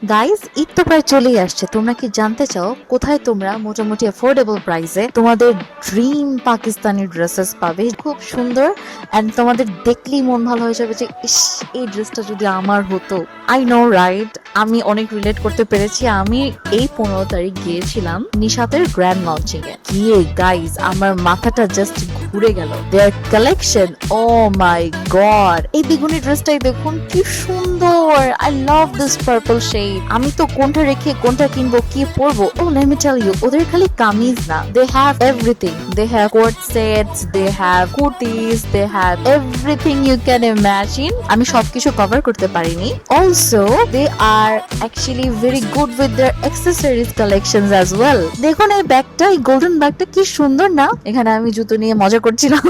Guys, Eid তো প্রায় চলেই আসছে। তোমরা কি জানতে চাও কোথায় তোমরা মোটামুটি অ্যাফোর্ডেবল প্রাইসে তোমাদের ড্রিম পাকিস্তানি ড্রেসেস পাবে? খুব সুন্দর, এন্ড তোমাদের দেখলেই মন ভালো হয়ে যাবে যে ইস, এই ড্রেসটা যদি আমার হতো। আই নো রাইট, আমি অনেক রিলেট করতে পেরেছি। আমি এই 15 তারিখ গিয়েছিলাম নিশাতের গ্র্যান্ড লঞ্চিং এ। গিয়ে গাইস, আমার মাথাটা জাস্ট ঘুরে গেল। Their collection, oh my god! এই বেগুনি ড্রেসটাই দেখুন, কি সুন্দর। I love this purple shade. আমি তো কোনটা রেখে কোনটা কিনবো, কি পরবো। Oh let me tell you, ওদের খালি কামিজ না, they have everything. They have coat sets, they have kurtis, they have everything you can imagine. আমি সবকিছু কভার করতে পারিনি। Also they are actually very good with their accessories collections as well. দেখুন এই ব্যাগটা, এই গোল্ডেন ব্যাগটা কি সুন্দর না? এখানে আমি জুতো নিয়ে মজা করছিলাম।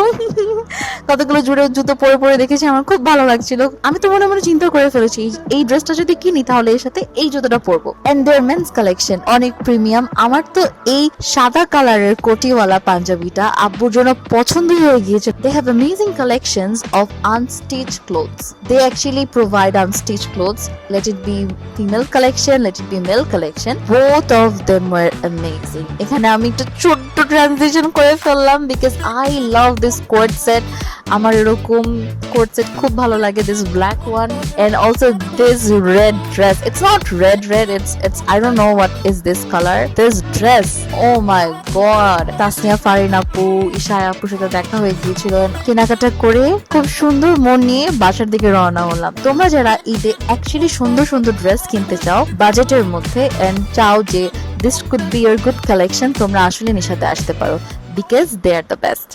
কতগুলো জুড়ে জুতো পরে পরে দেখেছি, আমার খুব ভালো লাগছিল। আমি তো মনে মনে চিন্তা করে ফেলেছি, এই ড্রেসটা যদি কিনি তাহলে এর সাথে এই জুতোটা পরবো। এন্ড দেয়ার মেন্স কালেকশন অনেক প্রিমিয়াম। আমার তো এই সাদা কালারের কোটিওয়ালা পাঞ্জাবিটা আব্বুর জন্য পছন্দ হয়ে গিয়েছে। They have amazing collections of unstitch clothes. They actually provide unstitch clothes, let it be female collection, let it be male collection, both of them were amazing. এখানে আমি একটা ছোট্ট ট্রানজিশন করে ফেললাম because I love this coat set. আমার এরকম coat set খুব ভালো লাগে, this black one and also this red dress. It's not red, it's I don't know what is this color. This dress, oh my god! Tasnia Farin আপু, ইশায়া আপুর সাথে দেখা হয়ে গিয়েছিল। কেনাকাটা করে খুব সুন্দর মন নিয়ে বাসার দিকে রওনা হলাম। তোমরা যারা ঈদে অ্যাকচুয়ালি সুন্দর সুন্দর ড্রেস কিনতে চাও বাজেটের মধ্যে এন্ড চাও যে this could be your good collection, তোমরা আসলে নিশাতে আসতে পারো because they are the best.